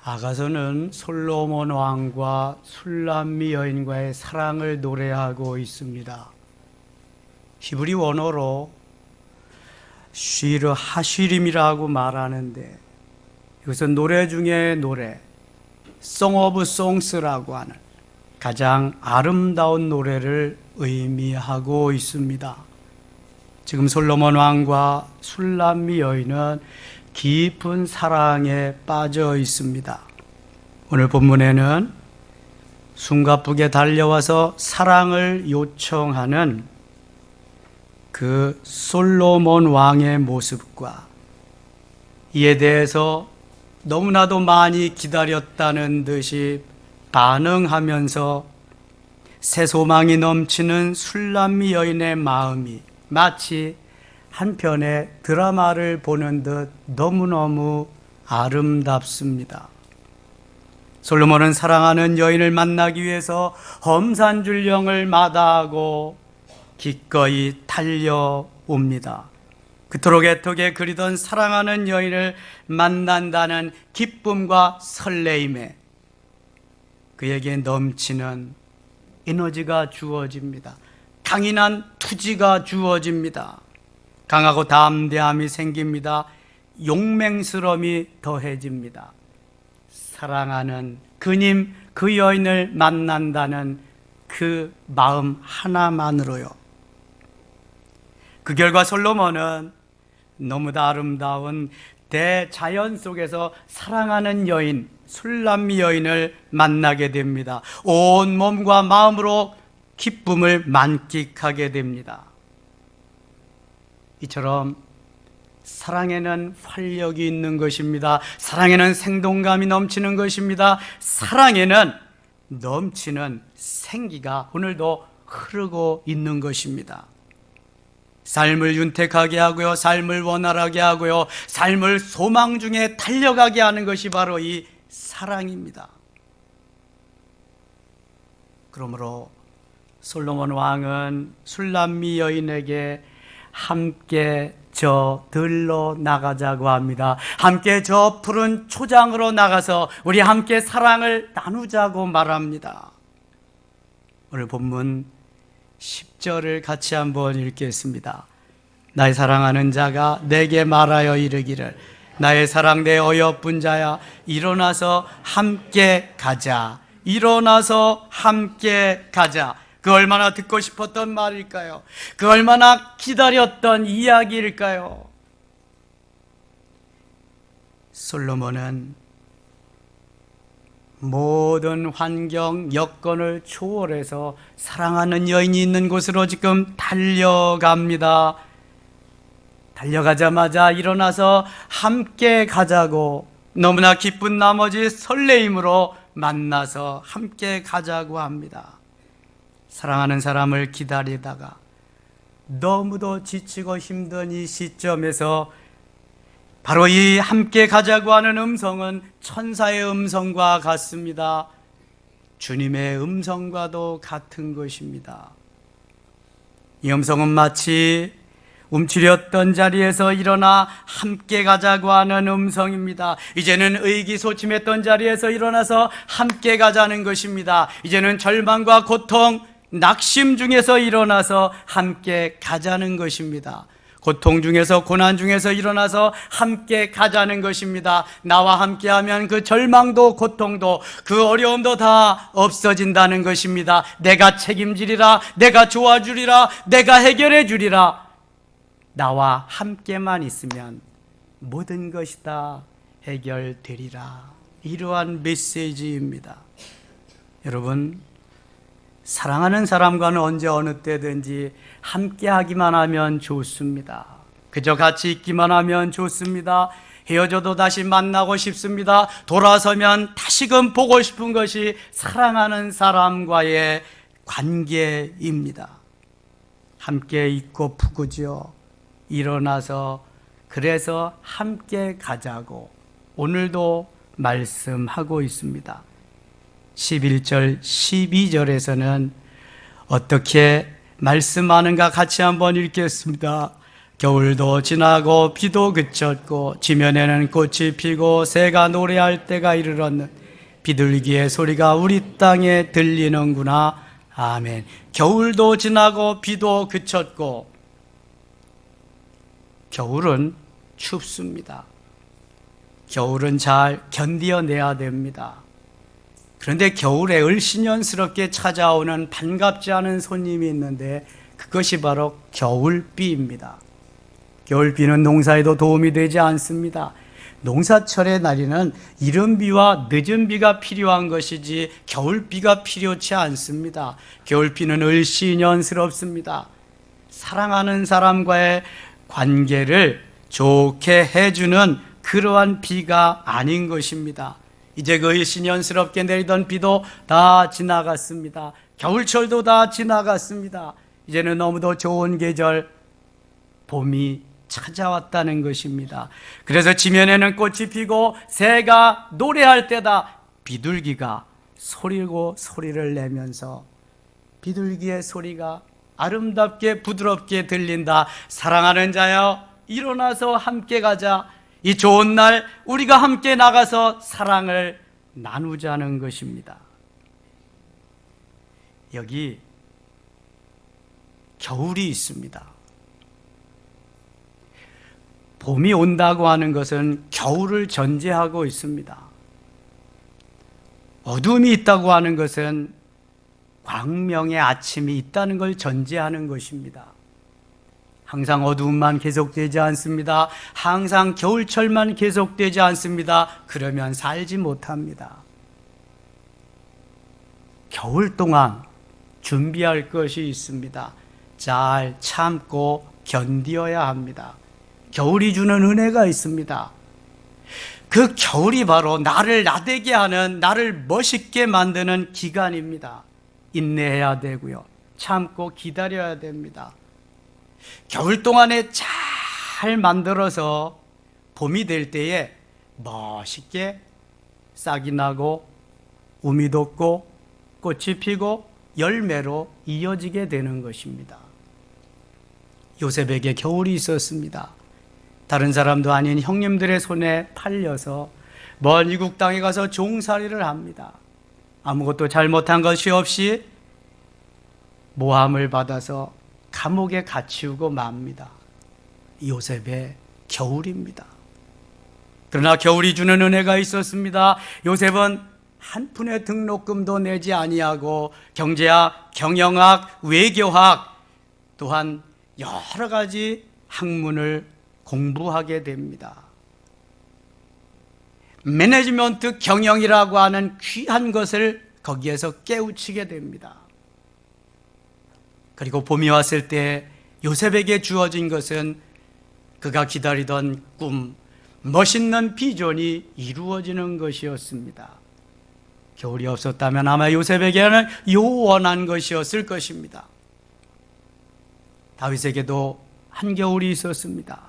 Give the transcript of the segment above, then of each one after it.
아가서는 솔로몬 왕과 술람미 여인과의 사랑을 노래하고 있습니다. 히브리 원어로 쉬르 하쉬림이라고 말하는데 이것은 노래 중에 노래, Song of Songs라고 하는 가장 아름다운 노래를 의미하고 있습니다. 지금 솔로몬 왕과 술람미 여인은 깊은 사랑에 빠져 있습니다. 오늘 본문에는 숨가쁘게 달려와서 사랑을 요청하는 그 솔로몬 왕의 모습과 이에 대해서 너무나도 많이 기다렸다는 듯이 반응하면서 새 소망이 넘치는 술람미 여인의 마음이 마치 한 편의 드라마를 보는 듯 너무너무 아름답습니다. 솔로몬은 사랑하는 여인을 만나기 위해서 험산줄령을 마다하고 기꺼이 달려옵니다. 그토록 애타게 그리던 사랑하는 여인을 만난다는 기쁨과 설레임에 그에게 넘치는 에너지가 주어집니다. 강인한 투지가 주어집니다. 강하고 담대함이 생깁니다. 용맹스러움이 더해집니다. 사랑하는 그님, 그 여인을 만난다는 그 마음 하나만으로요. 그 결과 솔로몬은 너무도 아름다운 대자연 속에서 사랑하는 여인, 술람미 여인을 만나게 됩니다. 온 몸과 마음으로 기쁨을 만끽하게 됩니다. 이처럼 사랑에는 활력이 있는 것입니다. 사랑에는 생동감이 넘치는 것입니다. 사랑에는 넘치는 생기가 오늘도 흐르고 있는 것입니다. 삶을 윤택하게 하고요, 삶을 원활하게 하고요, 삶을 소망 중에 달려가게 하는 것이 바로 이 사랑입니다. 그러므로 솔로몬 왕은 술람미 여인에게 함께 저 들로 나가자고 합니다. 함께 저 푸른 초장으로 나가서 우리 함께 사랑을 나누자고 말합니다. 오늘 본문 10절을 같이 한번 읽겠습니다. 나의 사랑하는 자가 내게 말하여 이르기를 나의 사랑 내 어여쁜 자야 일어나서 함께 가자. 일어나서 함께 가자. 그 얼마나 듣고 싶었던 말일까요? 그 얼마나 기다렸던 이야기일까요? 솔로몬은 모든 환경, 여건을 초월해서 사랑하는 여인이 있는 곳으로 지금 달려갑니다. 달려가자마자 일어나서 함께 가자고 너무나 기쁜 나머지 설레임으로 만나서 함께 가자고 합니다. 사랑하는 사람을 기다리다가 너무도 지치고 힘든 이 시점에서 바로 이 함께 가자고 하는 음성은 천사의 음성과 같습니다. 주님의 음성과도 같은 것입니다. 이 음성은 마치 움츠렸던 자리에서 일어나 함께 가자고 하는 음성입니다. 이제는 의기소침했던 자리에서 일어나서 함께 가자는 것입니다. 이제는 절망과 고통, 낙심 중에서 일어나서 함께 가자는 것입니다. 고통 중에서, 고난 중에서 일어나서 함께 가자는 것입니다. 나와 함께하면 그 절망도 고통도 그 어려움도 다 없어진다는 것입니다. 내가 책임지리라, 내가 도와주리라, 내가 해결해 주리라. 나와 함께만 있으면 모든 것이 다 해결되리라. 이러한 메시지입니다. 여러분, 사랑하는 사람과는 언제 어느 때든지 함께하기만 하면 좋습니다. 그저 같이 있기만 하면 좋습니다. 헤어져도 다시 만나고 싶습니다. 돌아서면 다시금 보고 싶은 것이 사랑하는 사람과의 관계입니다. 함께 있고 푸고지요. 일어나서 그래서 함께 가자고 오늘도 말씀하고 있습니다. 11절, 12절에서는 어떻게 말씀하는가 같이 한번 읽겠습니다. 겨울도 지나고 비도 그쳤고 지면에는 꽃이 피고 새가 노래할 때가 이르렀는 비둘기의 소리가 우리 땅에 들리는구나. 아멘. 겨울도 지나고 비도 그쳤고, 겨울은 춥습니다. 겨울은 잘 견뎌내야 됩니다. 그런데 겨울에 을씨년스럽게 찾아오는 반갑지 않은 손님이 있는데 그것이 바로 겨울비입니다. 겨울비는 농사에도 도움이 되지 않습니다. 농사철의 날에는 이른 비와 늦은 비가 필요한 것이지 겨울비가 필요치 않습니다. 겨울비는 을씨년스럽습니다. 사랑하는 사람과의 관계를 좋게 해주는 그러한 비가 아닌 것입니다. 이제 그 을씨년스럽게 내리던 비도 다 지나갔습니다. 겨울철도 다 지나갔습니다. 이제는 너무도 좋은 계절, 봄이 찾아왔다는 것입니다. 그래서 지면에는 꽃이 피고 새가 노래할 때다. 비둘기가 소리를 내면서 비둘기의 소리가 아름답게 부드럽게 들린다. 사랑하는 자여, 일어나서 함께 가자. 이 좋은 날 우리가 함께 나가서 사랑을 나누자는 것입니다. 여기 겨울이 있습니다. 봄이 온다고 하는 것은 겨울을 전제하고 있습니다. 어둠이 있다고 하는 것은 광명의 아침이 있다는 걸 전제하는 것입니다. 항상 어두움만 계속되지 않습니다. 항상 겨울철만 계속되지 않습니다. 그러면 살지 못합니다. 겨울 동안 준비할 것이 있습니다. 잘 참고 견디어야 합니다. 겨울이 주는 은혜가 있습니다. 그 겨울이 바로 나를 나되게 하는, 나를 멋있게 만드는 기간입니다. 인내해야 되고요. 참고 기다려야 됩니다. 겨울 동안에 잘 만들어서 봄이 될 때에 멋있게 싹이 나고 우미 돋고 꽃이 피고 열매로 이어지게 되는 것입니다. 요셉에게 겨울이 있었습니다. 다른 사람도 아닌 형님들의 손에 팔려서 먼 이국 땅에 가서 종살이를 합니다. 아무것도 잘못한 것이 없이 모함을 받아서 감옥에 갇히우고 맙니다. 요셉의 겨울입니다. 그러나 겨울이 주는 은혜가 있었습니다. 요셉은 한 푼의 등록금도 내지 아니하고 경제학, 경영학, 외교학 또한 여러 가지 학문을 공부하게 됩니다. 매니지먼트 경영이라고 하는 귀한 것을 거기에서 깨우치게 됩니다. 그리고 봄이 왔을 때 요셉에게 주어진 것은 그가 기다리던 꿈, 멋있는 비전이 이루어지는 것이었습니다. 겨울이 없었다면 아마 요셉에게는 요원한 것이었을 것입니다. 다윗에게도 한겨울이 있었습니다.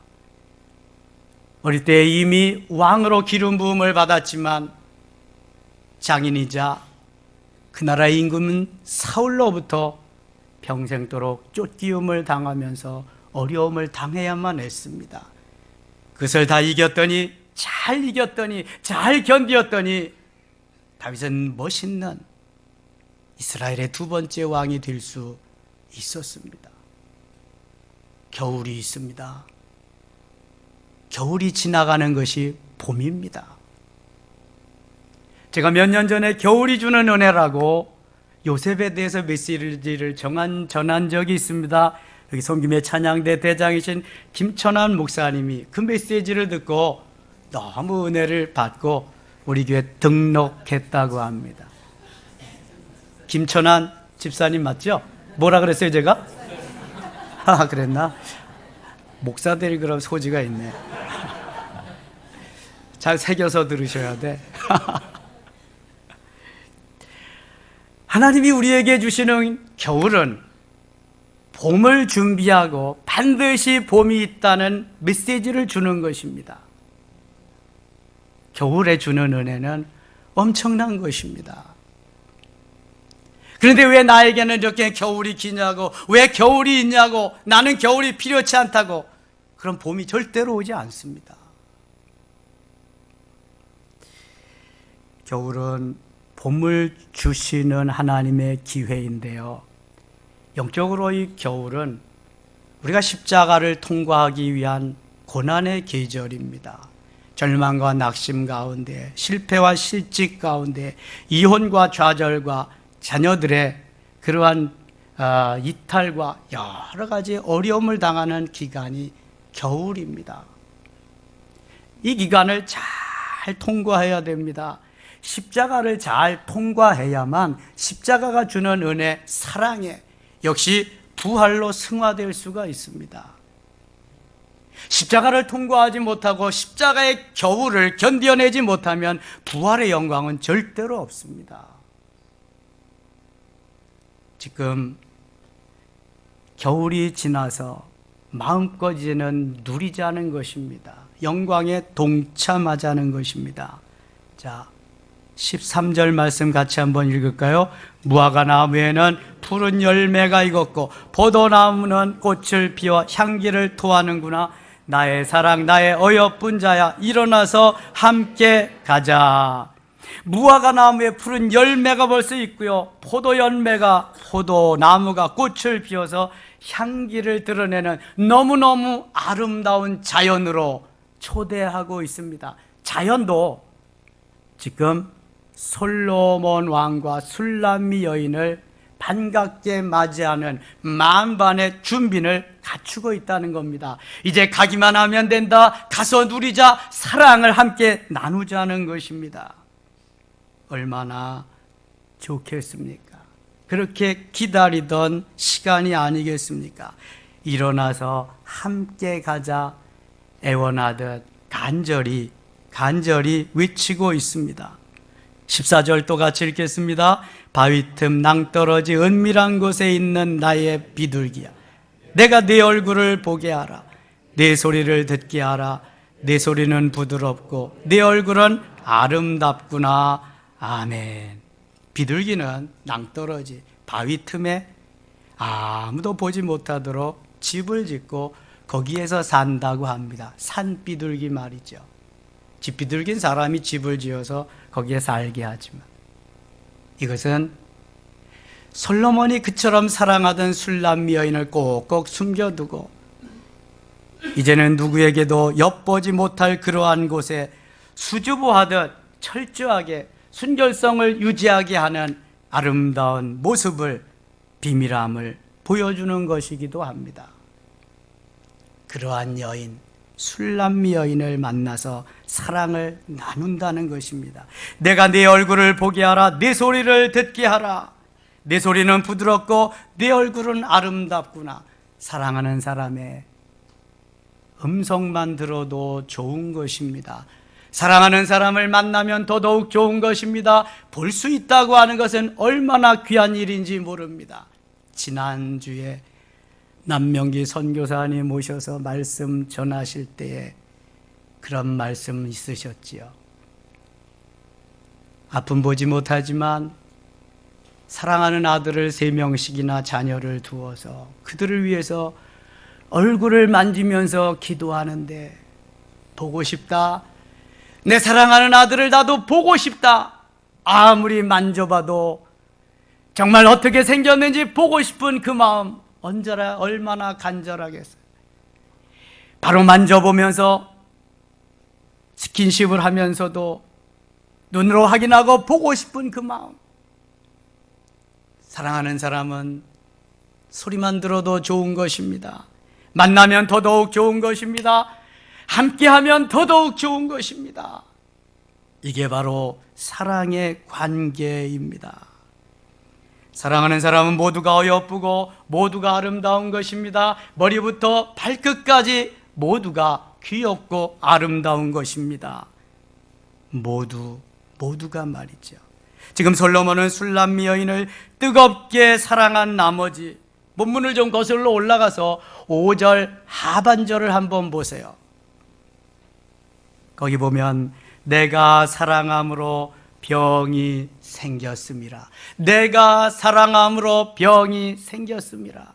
어릴 때 이미 왕으로 기름 부음을 받았지만 장인이자 그 나라의 임금은 사울로부터 평생도록 쫓기움을 당하면서 어려움을 당해야만 했습니다. 그것을 다 이겼더니, 잘 견디었더니 다윗은 멋있는 이스라엘의 두 번째 왕이 될 수 있었습니다. 겨울이 있습니다. 겨울이 지나가는 것이 봄입니다. 제가 몇 년 전에 겨울이 주는 은혜라고 요셉에 대해서 메시지를 전한 적이 있습니다. 여기 성김의 찬양대 대장이신 김천환 목사님이 그 메시지를 듣고 너무 은혜를 받고 우리 교회 등록했다고 합니다. 김천환 집사님 맞죠? 뭐라 그랬어요 제가? 그랬나? 목사들이 그런 소지가 있네. 잘 새겨서 들으셔야 돼. 하나님이 우리에게 주시는 겨울은 봄을 준비하고 반드시 봄이 있다는 메시지를 주는 것입니다. 겨울에 주는 은혜는 엄청난 것입니다. 그런데 왜 나에게는 이렇게 겨울이 기냐고, 왜 겨울이 있냐고, 나는 겨울이 필요치 않다고, 그런 봄이 절대로 오지 않습니다. 겨울은 봄을 주시는 하나님의 기회인데요, 영적으로 이 겨울은 우리가 십자가를 통과하기 위한 고난의 계절입니다. 절망과 낙심 가운데, 실패와 실직 가운데, 이혼과 좌절과 자녀들의 그러한 이탈과 여러 가지 어려움을 당하는 기간이 겨울입니다. 이 기간을 잘 통과해야 됩니다. 십자가를 잘 통과해야만 십자가가 주는 은혜, 사랑에 역시 부활로 승화될 수가 있습니다. 십자가를 통과하지 못하고 십자가의 겨울을 견뎌내지 못하면 부활의 영광은 절대로 없습니다. 지금 겨울이 지나서 마음껏 이제는 누리자는 것입니다. 영광에 동참하자는 것입니다. 자, 13절 말씀 같이 한번 읽을까요? 무화과 나무에는 푸른 열매가 익었고 포도나무는 꽃을 피워 향기를 토하는구나. 나의 사랑, 나의 어여쁜 자야, 일어나서 함께 가자. 무화과 나무에 푸른 열매가 벌써 있고요, 포도나무가 꽃을 피워서 향기를 드러내는 너무너무 아름다운 자연으로 초대하고 있습니다. 자연도 지금 솔로몬 왕과 술람미 여인을 반갑게 맞이하는 만반의 준비를 갖추고 있다는 겁니다. 이제 가기만 하면 된다. 가서 누리자. 사랑을 함께 나누자는 것입니다. 얼마나 좋겠습니까? 그렇게 기다리던 시간이 아니겠습니까? 일어나서 함께 가자 애원하듯 간절히 외치고 있습니다. 14절 또 같이 읽겠습니다. 바위 틈 낭떠러지 은밀한 곳에 있는 나의 비둘기야, 내가 네 얼굴을 보게 하라. 네 소리를 듣게 하라. 네 소리는 부드럽고 네 얼굴은 아름답구나. 아멘. 비둘기는 낭떠러지 바위 틈에 아무도 보지 못하도록 집을 짓고 거기에서 산다고 합니다. 산비둘기 말이죠. 집비둘기는 사람이 집을 지어서 거기에 살게 하지만, 이것은 솔로몬이 그처럼 사랑하던 술람미 여인을 꼭꼭 숨겨두고 이제는 누구에게도 엿보지 못할 그러한 곳에 수줍어하듯 철저하게 순결성을 유지하게 하는 아름다운 모습을, 비밀함을 보여주는 것이기도 합니다. 그러한 여인, 술람미 여인을 만나서 사랑을 나눈다는 것입니다. 내가 네 얼굴을 보게 하라. 네 소리를 듣게 하라. 네 소리는 부드럽고 네 얼굴은 아름답구나. 사랑하는 사람의 음성만 들어도 좋은 것입니다. 사랑하는 사람을 만나면 더더욱 좋은 것입니다. 볼 수 있다고 하는 것은 얼마나 귀한 일인지 모릅니다. 지난주에 남명기 선교사님 모셔서 말씀 전하실 때에 그런 말씀 있으셨지요. 아픔 보지 못하지만 사랑하는 아들을 3명씩이나 자녀를 두어서 그들을 위해서 얼굴을 만지면서 기도하는데, 보고 싶다. 내 사랑하는 아들을 나도 보고 싶다. 아무리 만져봐도 정말 어떻게 생겼는지 보고 싶은 그 마음 얼마나 간절하겠어요. 바로 만져보면서 스킨십을 하면서도 눈으로 확인하고 보고 싶은 그 마음. 사랑하는 사람은 소리만 들어도 좋은 것입니다. 만나면 더더욱 좋은 것입니다. 함께하면 더더욱 좋은 것입니다. 이게 바로 사랑의 관계입니다. 사랑하는 사람은 모두가 어여쁘고 모두가 아름다운 것입니다. 머리부터 발끝까지 모두가 귀엽고 아름다운 것입니다. 모두가 말이죠. 지금 솔로몬은 술람미 여인을 뜨겁게 사랑한 나머지 본문을 좀 거슬러 올라가서 5절 하반절을 한번 보세요. 거기 보면 내가 사랑함으로 병이 생겼음이라. 내가 사랑함으로 병이 생겼음이라.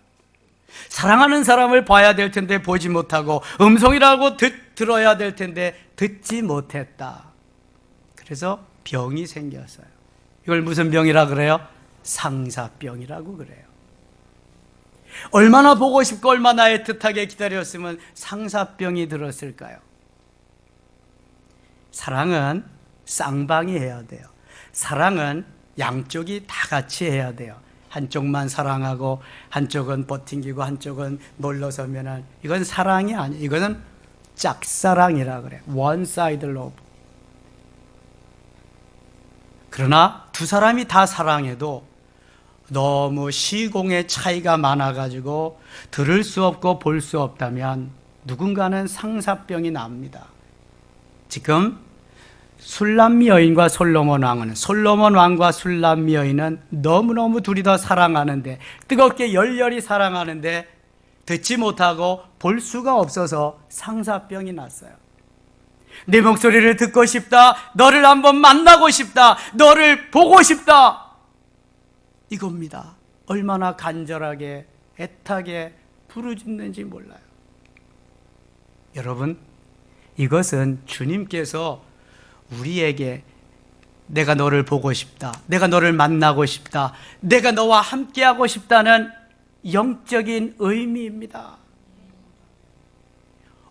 사랑하는 사람을 봐야 될 텐데 보지 못하고, 음성이라고 들어야 될 텐데 듣지 못했다. 그래서 병이 생겼어요. 이걸 무슨 병이라 그래요? 상사병이라고 그래요. 얼마나 보고 싶고 얼마나 애틋하게 기다렸으면 상사병이 들었을까요? 사랑은 쌍방이 해야 돼요. 사랑은 양쪽이 다 같이 해야 돼요. 한쪽만 사랑하고 한쪽은 버팅기고 한쪽은 놀러서면은 이건 사랑이 아니에요. 이거는 짝사랑이라 그래요. One side love. 그러나 두 사람이 다 사랑해도 너무 시공의 차이가 많아가지고 들을 수 없고 볼 수 없다면 누군가는 상사병이 납니다. 지금 술람미 여인과 솔로몬 왕은, 솔로몬 왕과 술람미 여인은 너무너무 둘이 더 사랑하는데, 뜨겁게 열렬히 사랑하는데 듣지 못하고 볼 수가 없어서 상사병이 났어요. 내 목소리를 듣고 싶다, 너를 한번 만나고 싶다, 너를 보고 싶다, 이겁니다. 얼마나 간절하게 애타게 부르짖는지 몰라요. 여러분, 이것은 주님께서 우리에게 내가 너를 보고 싶다, 내가 너를 만나고 싶다, 내가 너와 함께하고 싶다는 영적인 의미입니다.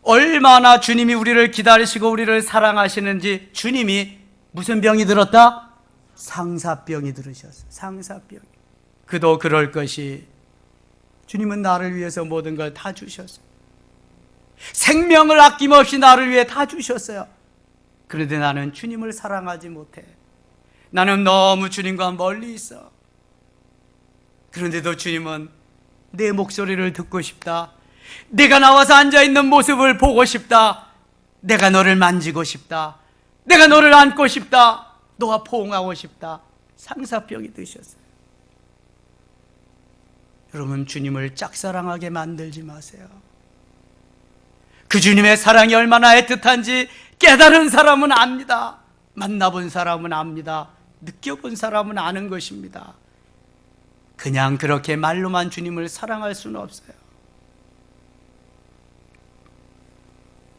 얼마나 주님이 우리를 기다리시고 우리를 사랑하시는지. 주님이 무슨 병이 들었다? 상사병이 들으셨어요. 상사병. 그도 그럴 것이, 주님은 나를 위해서 모든 걸 다 주셨어요. 생명을 아낌없이 나를 위해 다 주셨어요. 그런데 나는 주님을 사랑하지 못해. 나는 너무 주님과 멀리 있어. 그런데도 주님은 내 목소리를 듣고 싶다, 내가 나와서 앉아있는 모습을 보고 싶다, 내가 너를 만지고 싶다, 내가 너를 안고 싶다, 너와 포옹하고 싶다. 상사병이 드셨어요. 여러분, 주님을 짝사랑하게 만들지 마세요. 그 주님의 사랑이 얼마나 애틋한지 깨달은 사람은 압니다. 만나본 사람은 압니다. 느껴본 사람은 아는 것입니다. 그냥 그렇게 말로만 주님을 사랑할 수는 없어요.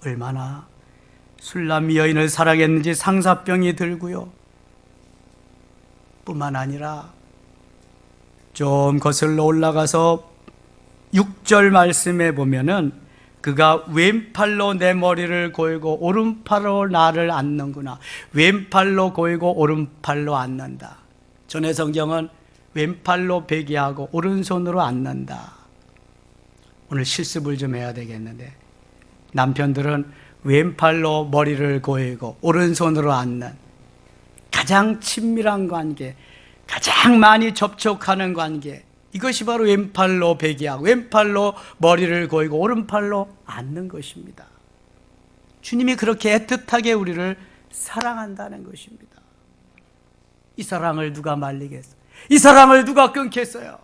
얼마나 술람미 여인을 사랑했는지 상사병이 들고요. 뿐만 아니라 좀 거슬러 올라가서 6절 말씀에 보면은 그가 왼팔로 내 머리를 고이고 오른팔로 나를 안는구나. 왼팔로 고이고 오른팔로 안는다. 전의 성경은 왼팔로 베개하고 오른손으로 안는다. 오늘 실습을 좀 해야 되겠는데, 남편들은 왼팔로 머리를 고이고 오른손으로 안는 가장 친밀한 관계, 가장 많이 접촉하는 관계, 이것이 바로 왼팔로 베개하고 왼팔로 머리를 고이고 오른팔로 앉는 것입니다. 주님이 그렇게 애틋하게 우리를 사랑한다는 것입니다. 이 사랑을 누가 말리겠어요? 이 사랑을 누가 끊겠어요?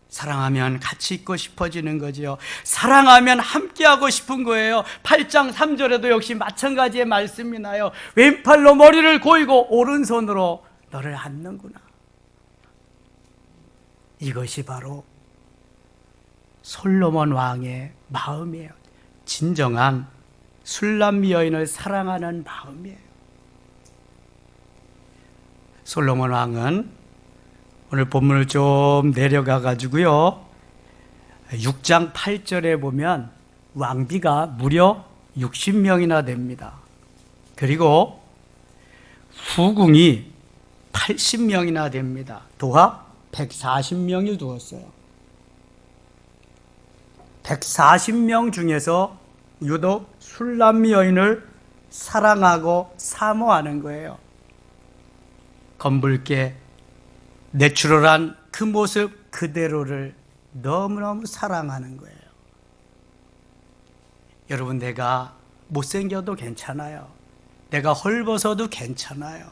사랑하면 같이 있고 싶어지는 거지요. 사랑하면 함께하고 싶은 거예요. 8장 3절에도 역시 마찬가지의 말씀이 나요. 왼팔로 머리를 고이고 오른손으로 너를 안는구나. 이것이 바로 솔로몬 왕의 마음이에요. 진정한 술람미 여인을 사랑하는 마음이에요. 솔로몬 왕은 오늘 본문을 좀 내려가 가지고요, 6장 8절에 보면 왕비가 무려 60명이나 됩니다. 그리고 후궁이 80명이나 됩니다. 도합 140명이 두었어요. 140명 중에서 유독 술람미 여인을 사랑하고 사모하는 거예요. 검붉게 내추럴한 그 모습 그대로를 너무너무 사랑하는 거예요. 여러분, 내가 못생겨도 괜찮아요. 내가 헐벗어도 괜찮아요.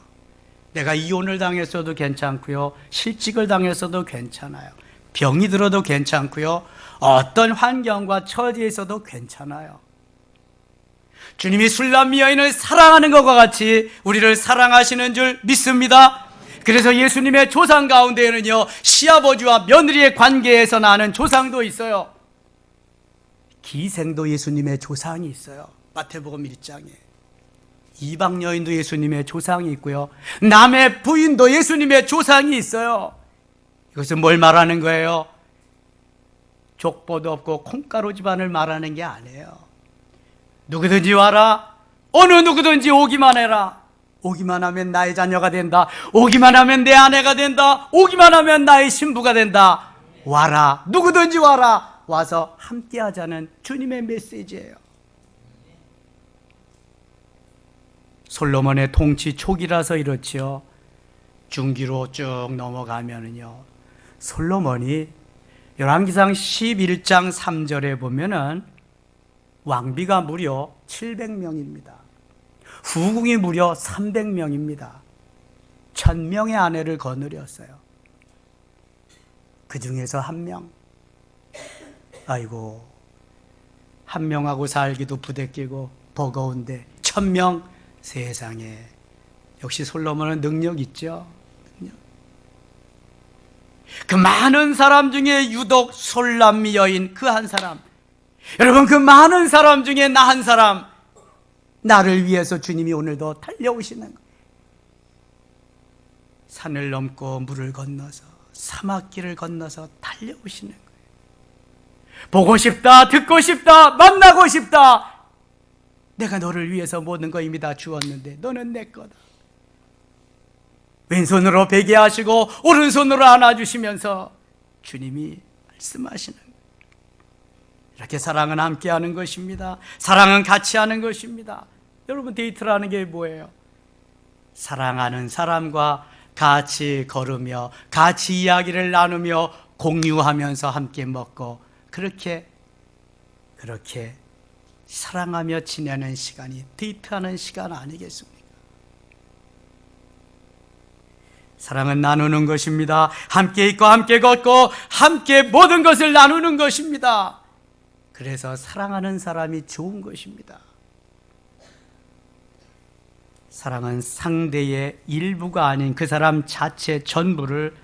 내가 이혼을 당했어도 괜찮고요, 실직을 당했어도 괜찮아요. 병이 들어도 괜찮고요, 어떤 환경과 처지에 있어도 괜찮아요. 주님이 술람미 여인을 사랑하는 것과 같이 우리를 사랑하시는 줄 믿습니다. 그래서 예수님의 조상 가운데에는요, 시아버지와 며느리의 관계에서 나는 조상도 있어요. 기생도 예수님의 조상이 있어요. 마태복음 1장에. 이방 여인도 예수님의 조상이 있고요, 남의 부인도 예수님의 조상이 있어요. 이것은 뭘 말하는 거예요? 족보도 없고 콩가루 집안을 말하는 게 아니에요. 누구든지 와라, 어느 누구든지 오기만 해라. 오기만 하면 나의 자녀가 된다. 오기만 하면 내 아내가 된다. 오기만 하면 나의 신부가 된다. 와라, 누구든지 와라. 와서 함께 하자는 주님의 메시지예요. 솔로몬의 통치 초기라서 이렇지요. 중기로 쭉 넘어가면은요, 솔로몬이 열왕기상 11장 3절에 보면은 왕비가 무려 700명입니다. 후궁이 무려 300명입니다. 1000명의 아내를 거느렸어요. 그 중에서 한 명, 아이고, 한 명하고 살기도 부대끼고 버거운데 1000명, 세상에. 역시 솔로몬은 능력 있죠. 그 많은 사람 중에 유독 솔람미 여인 그 한 사람, 여러분, 그 많은 사람 중에 나 한 사람, 나를 위해서 주님이 오늘도 달려오시는 거예요. 산을 넘고 물을 건너서 사막길을 건너서 달려오시는 거예요. 보고 싶다, 듣고 싶다, 만나고 싶다. 내가 너를 위해서 모든 거 이미 다 주었는데 너는 내 거다. 왼손으로 베게 하시고 오른손으로 안아주시면서 주님이 말씀하시는 거예요. 이렇게 사랑은 함께 하는 것입니다. 사랑은 같이 하는 것입니다. 여러분, 데이트라는 게 뭐예요? 사랑하는 사람과 같이 걸으며 같이 이야기를 나누며 공유하면서 함께 먹고 그렇게 사랑하며 지내는 시간이 데이트하는 시간 아니겠습니까? 사랑은 나누는 것입니다. 함께 있고 함께 걷고 함께 모든 것을 나누는 것입니다. 그래서 사랑하는 사람이 좋은 것입니다. 사랑은 상대의 일부가 아닌 그 사람 자체 전부를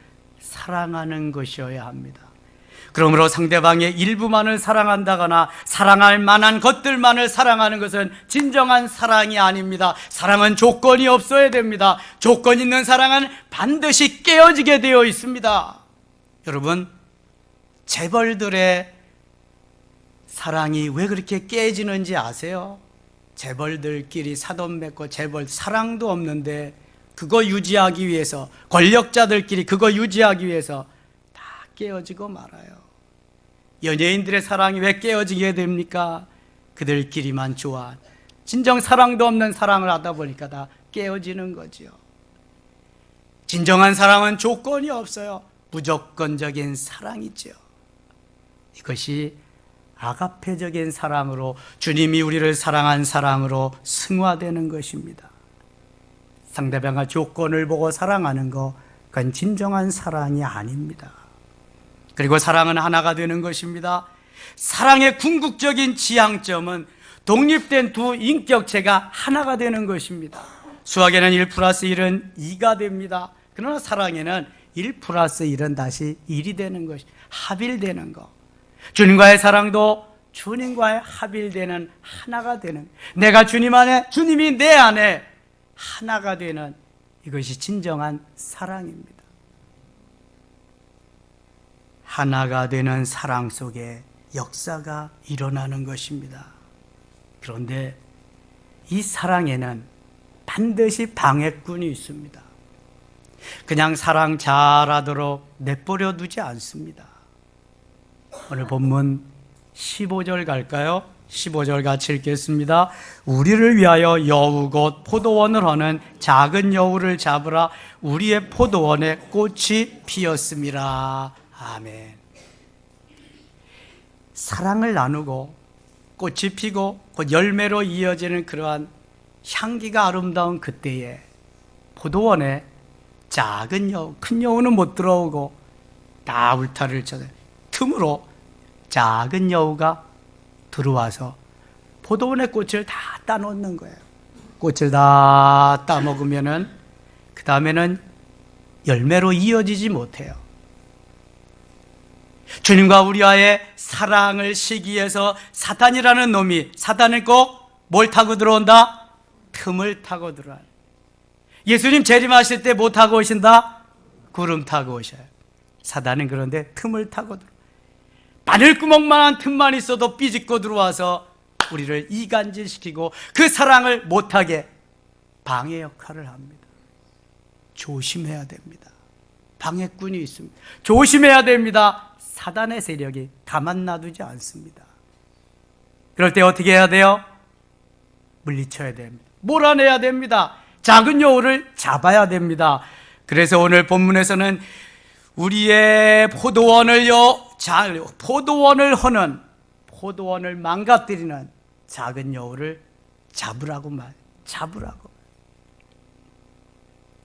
사랑하는 것이어야 합니다. 그러므로 상대방의 일부만을 사랑한다거나 사랑할 만한 것들만을 사랑하는 것은 진정한 사랑이 아닙니다. 사랑은 조건이 없어야 됩니다. 조건 있는 사랑은 반드시 깨어지게 되어 있습니다. 여러분, 재벌들의 사랑이 왜 그렇게 깨지는지 아세요? 재벌들끼리 사돈 맺고 재벌 사랑도 없는데 그거 유지하기 위해서, 권력자들끼리 그거 유지하기 위해서 다 깨어지고 말아요. 연예인들의 사랑이 왜 깨어지게 됩니까? 그들끼리만 좋아한, 진정 사랑도 없는 사랑을 하다 보니까 다 깨어지는 거지요. 진정한 사랑은 조건이 없어요. 무조건적인 사랑이죠. 이것이 아가페적인 사랑으로, 주님이 우리를 사랑한 사랑으로 승화되는 것입니다. 상대방의 조건을 보고 사랑하는 거, 그건 진정한 사랑이 아닙니다. 그리고 사랑은 하나가 되는 것입니다. 사랑의 궁극적인 지향점은 독립된 두 인격체가 하나가 되는 것입니다. 수학에는 1 플러스 1은 2가 됩니다. 그러나 사랑에는 1 플러스 1은 다시 1이 되는 것이, 합일되는 것. 주님과의 사랑도 주님과의 합일되는, 하나가 되는, 내가 주님 안에, 주님이 내 안에 하나가 되는, 이것이 진정한 사랑입니다. 하나가 되는 사랑 속에 역사가 일어나는 것입니다. 그런데 이 사랑에는 반드시 방해꾼이 있습니다. 그냥 사랑 잘하도록 내버려 두지 않습니다. 오늘 본문 15절 갈까요? 15절 같이 읽겠습니다. 우리를 위하여 여우 곧 포도원을 허는 작은 여우를 잡으라. 우리의 포도원에 꽃이 피었음이라. 아멘. 사랑을 나누고 꽃이 피고 곧 열매로 이어지는 그러한 향기가 아름다운 그때에 포도원에 작은 여우, 큰 여우는 못 들어오고 다 울타리를 쳐서 틈으로 작은 여우가 들어와서 포도원의 꽃을 다 따놓는 거예요. 꽃을 다 따먹으면은 그 다음에는 열매로 이어지지 못해요. 주님과 우리와의 사랑을 시기해서 사탄이라는 놈이, 사탄은 꼭 뭘 타고 들어온다? 틈을 타고 들어와요. 예수님 재림하실 때 뭐 타고 오신다? 구름 타고 오셔요. 사단은 그런데 틈을 타고 들어와요. 바늘구멍만한 틈만 있어도 삐집고 들어와서 우리를 이간질시키고 그 사랑을 못하게 방해 역할을 합니다. 조심해야 됩니다. 방해꾼이 있습니다. 조심해야 됩니다. 사단의 세력이 가만 놔두지 않습니다. 그럴 때 어떻게 해야 돼요? 물리쳐야 됩니다. 몰아내야 됩니다. 작은 여우를 잡아야 됩니다. 그래서 오늘 본문에서는 우리의 포도원을 허는, 포도원을 망가뜨리는 작은 여우를 잡으라고 말, 잡으라고.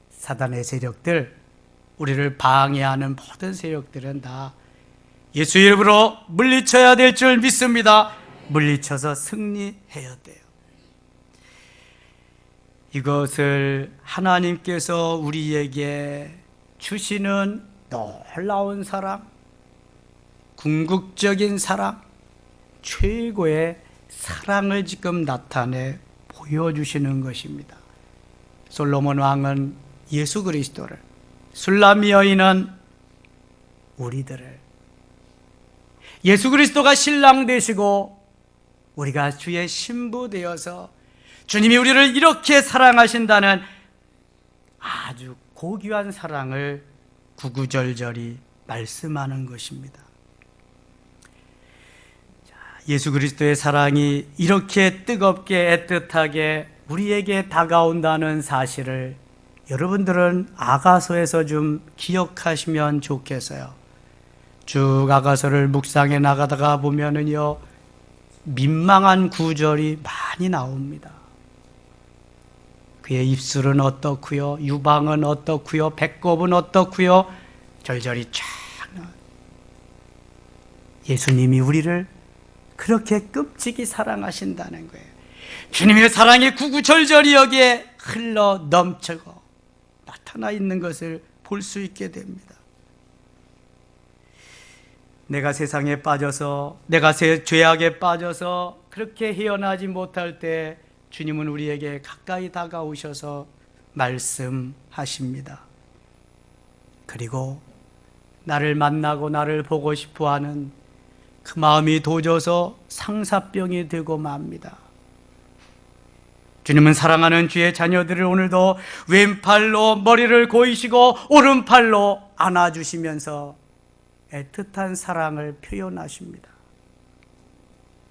사단의 세력들, 우리를 방해하는 모든 세력들은 다 예수 이름으로 물리쳐야 될 줄 믿습니다. 물리쳐서 승리해야 돼요. 이것을 하나님께서 우리에게 주시는 놀라운 사랑, 궁극적인 사랑, 최고의 사랑을 지금 나타내 보여주시는 것입니다. 솔로몬 왕은 예수 그리스도를, 술람미 여인은 우리들을, 예수 그리스도가 신랑 되시고 우리가 주의 신부 되어서 주님이 우리를 이렇게 사랑하신다는 아주 고귀한 사랑을 구구절절히 말씀하는 것입니다. 예수 그리스도의 사랑이 이렇게 뜨겁게 애틋하게 우리에게 다가온다는 사실을 여러분들은 아가서에서 좀 기억하시면 좋겠어요. 쭉 아가서를 묵상해 나가다가 보면은요, 민망한 구절이 많이 나옵니다. 그의 입술은 어떻고요, 유방은 어떻고요, 배꼽은 어떻고요, 절절히 쫙 나와요. 예수님이 우리를 그렇게 끔찍이 사랑하신다는 거예요. 주님의 사랑이 구구절절히 여기에 흘러 넘치고 나타나 있는 것을 볼 수 있게 됩니다. 내가 세상에 빠져서, 내가 죄악에 빠져서 그렇게 헤어나지 못할 때 주님은 우리에게 가까이 다가오셔서 말씀하십니다. 그리고 나를 만나고 나를 보고 싶어하는 그 마음이 도져서 상사병이 되고 맙니다. 주님은 사랑하는 주의 자녀들을 오늘도 왼팔로 머리를 고이시고 오른팔로 안아주시면서 애틋한 사랑을 표현하십니다.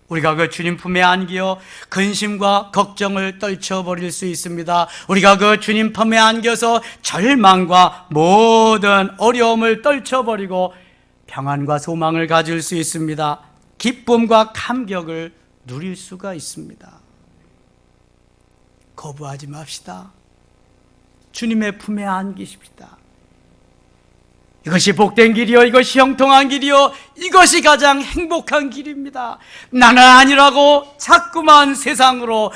우리가 그 주님 품에 안기어 근심과 걱정을 떨쳐버릴 수 있습니다. 우리가 그 주님 품에 안겨서 절망과 모든 어려움을 떨쳐버리고 평안과 소망을 가질 수 있습니다. 기쁨과 감격을 누릴 수가 있습니다. 거부하지 맙시다. 주님의 품에 안기십시다. 이것이 복된 길이요, 이것이 형통한 길이요, 이것이 가장 행복한 길입니다. 나는 아니라고 자꾸만 세상으로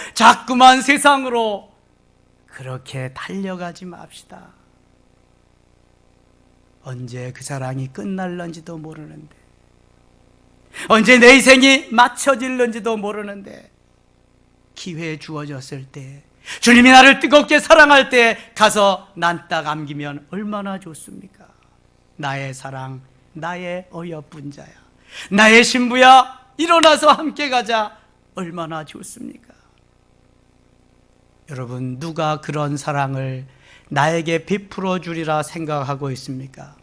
그렇게 달려가지 맙시다. 언제 그 사랑이 끝날는지도 모르는데, 언제 내 인생이 맞춰질는지도 모르는데, 기회 주어졌을 때, 주님이 나를 뜨겁게 사랑할 때 가서 난 딱 안기면 얼마나 좋습니까? 나의 사랑, 나의 어여쁜 자야, 나의 신부야, 일어나서 함께 가자. 얼마나 좋습니까? 여러분, 누가 그런 사랑을 나에게 베풀어 주리라 생각하고 있습니까?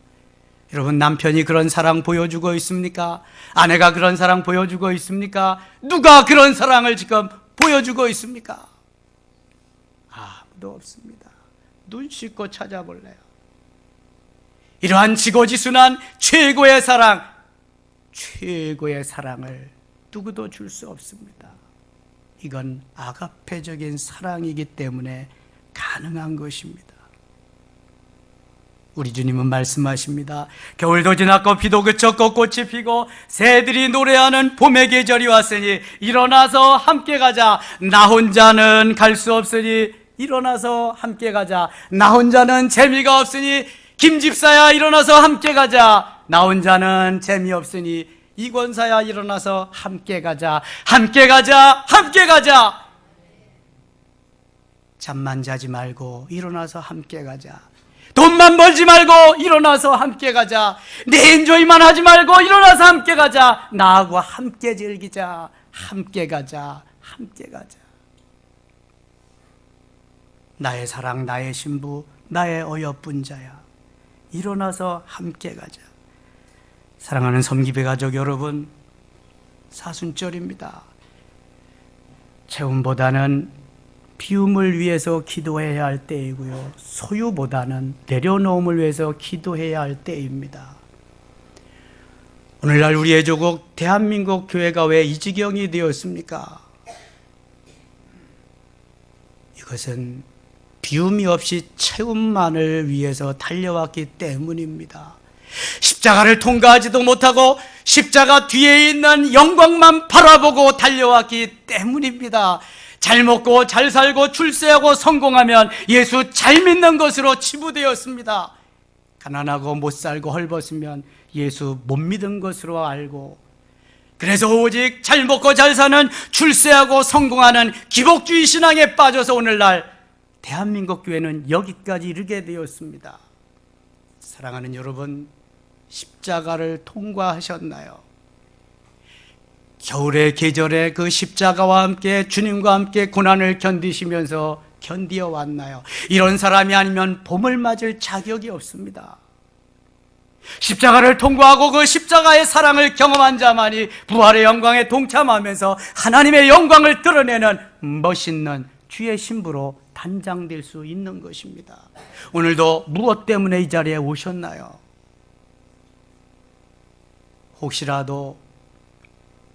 여러분, 남편이 그런 사랑 보여주고 있습니까? 아내가 그런 사랑 보여주고 있습니까? 누가 그런 사랑을 지금 보여주고 있습니까? 아무도 없습니다. 눈 씻고 찾아볼래요. 이러한 지고지순한 최고의 사랑, 최고의 사랑을 누구도 줄 수 없습니다. 이건 아가페적인 사랑이기 때문에 가능한 것입니다. 우리 주님은 말씀하십니다. 겨울도 지났고 비도 그쳤고 꽃이 피고 새들이 노래하는 봄의 계절이 왔으니 일어나서 함께 가자. 나 혼자는 갈 수 없으니 일어나서 함께 가자. 나 혼자는 재미가 없으니 김 집사야 일어나서 함께 가자. 나 혼자는 재미없으니 이 권사야 일어나서 함께 가자. 함께 가자. 함께 가자. 잠만 자지 말고 일어나서 함께 가자. 돈만 벌지 말고 일어나서 함께 가자. 내 엔조이만 하지 말고 일어나서 함께 가자. 나하고 함께 즐기자. 함께 가자. 함께 가자. 나의 사랑, 나의 신부, 나의 어여쁜 자야, 일어나서 함께 가자. 사랑하는 섬기배 가족 여러분, 사순절입니다. 채움보다는 비움을 위해서 기도해야 할 때이고요, 소유보다는 내려놓음을 위해서 기도해야 할 때입니다. 오늘날 우리의 조국 대한민국 교회가 왜 이 지경이 되었습니까? 이것은 비움이 없이 채움만을 위해서 달려왔기 때문입니다. 십자가를 통과하지도 못하고 십자가 뒤에 있는 영광만 바라보고 달려왔기 때문입니다. 잘 먹고 잘 살고 출세하고 성공하면 예수 잘 믿는 것으로 치부되었습니다. 가난하고 못 살고 헐벗으면 예수 못 믿은 것으로 알고, 그래서 오직 잘 먹고 잘 사는 출세하고 성공하는 기복주의 신앙에 빠져서 오늘날 대한민국 교회는 여기까지 이르게 되었습니다. 사랑하는 여러분, 십자가를 통과하셨나요? 겨울의 계절에 그 십자가와 함께 주님과 함께 고난을 견디시면서 견디어 왔나요? 이런 사람이 아니면 봄을 맞을 자격이 없습니다. 십자가를 통과하고 그 십자가의 사랑을 경험한 자만이 부활의 영광에 동참하면서 하나님의 영광을 드러내는 멋있는 주의 신부로 단장될 수 있는 것입니다. 오늘도 무엇 때문에 이 자리에 오셨나요? 혹시라도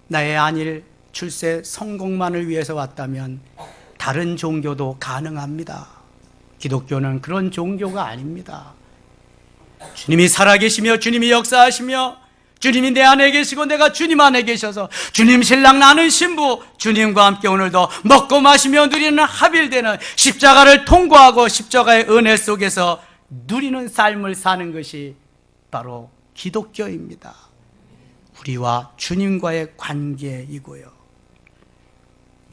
나의 안일, 출세, 성공만을 위해서 왔다면 다른 종교도 가능합니다. 기독교는 그런 종교가 아닙니다. 주님이 살아계시며 주님이 역사하시며 주님이 내 안에 계시고 내가 주님 안에 계셔서 주님 신랑 나는 신부, 주님과 함께 오늘도 먹고 마시며 누리는 합일되는 십자가를 통과하고 십자가의 은혜 속에서 누리는 삶을 사는 것이 바로 기독교입니다. 우리와 주님과의 관계이고요.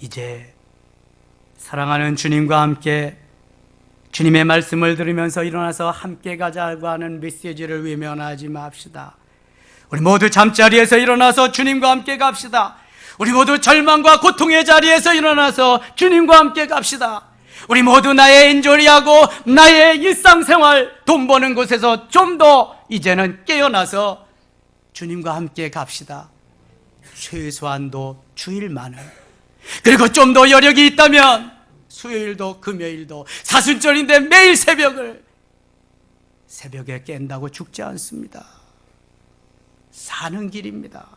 이제 사랑하는 주님과 함께 주님의 말씀을 들으면서 일어나서 함께 가자고 하는 메시지를 외면하지 맙시다. 우리 모두 잠자리에서 일어나서 주님과 함께 갑시다. 우리 모두 절망과 고통의 자리에서 일어나서 주님과 함께 갑시다. 우리 모두 나의 엔조리하고 나의 일상생활, 돈 버는 곳에서 좀 더 이제는 깨어나서 주님과 함께 갑시다. 최소한도 주일만은, 그리고 좀 더 여력이 있다면 수요일도 금요일도, 사순절인데 매일 새벽에 깬다고 죽지 않습니다. 사는 길입니다.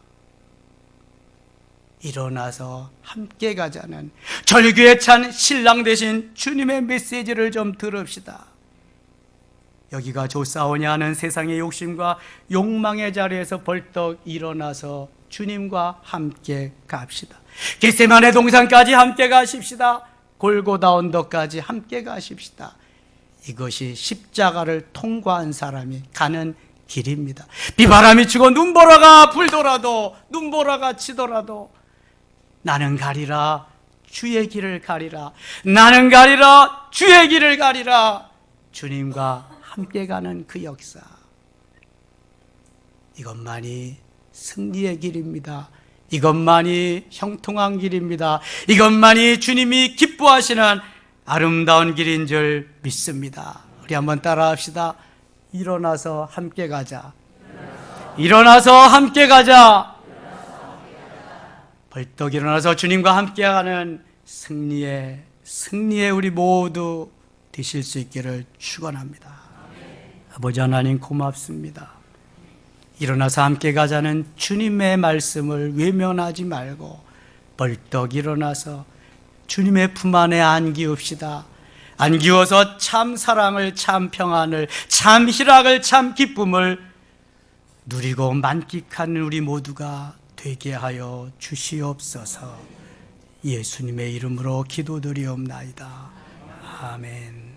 일어나서 함께 가자는 절규에 찬 신랑 되신 주님의 메시지를 좀 들읍시다. 여기가 좋사오냐 하는 세상의 욕심과 욕망의 자리에서 벌떡 일어나서 주님과 함께 갑시다. 겟세마네 동산까지 함께 가십시다. 골고다 언덕까지 함께 가십시다. 이것이 십자가를 통과한 사람이 가는 길입니다. 비바람이 치고 눈보라가 불더라도, 눈보라가 치더라도 나는 가리라, 주의 길을 가리라. 나는 가리라, 주의 길을 가리라. 주님과 함께 가는 그 역사, 이것만이 승리의 길입니다. 이것만이 형통한 길입니다. 이것만이 주님이 기뻐하시는 아름다운 길인 줄 믿습니다. 우리 한번 따라합시다. 일어나서 함께 가자. 일어나서 함께 가자. 벌떡 일어나서 주님과 함께하는 승리의 우리 모두 되실 수 있기를 축원합니다. 아버지 하나님 고맙습니다. 일어나서 함께 가자는 주님의 말씀을 외면하지 말고 벌떡 일어나서 주님의 품 안에 안기웁시다. 안기워서 참 사랑을, 참 평안을, 참 희락을, 참 기쁨을 누리고 만끽하는 우리 모두가 되게 하여 주시옵소서. 예수님의 이름으로 기도드리옵나이다. 아멘.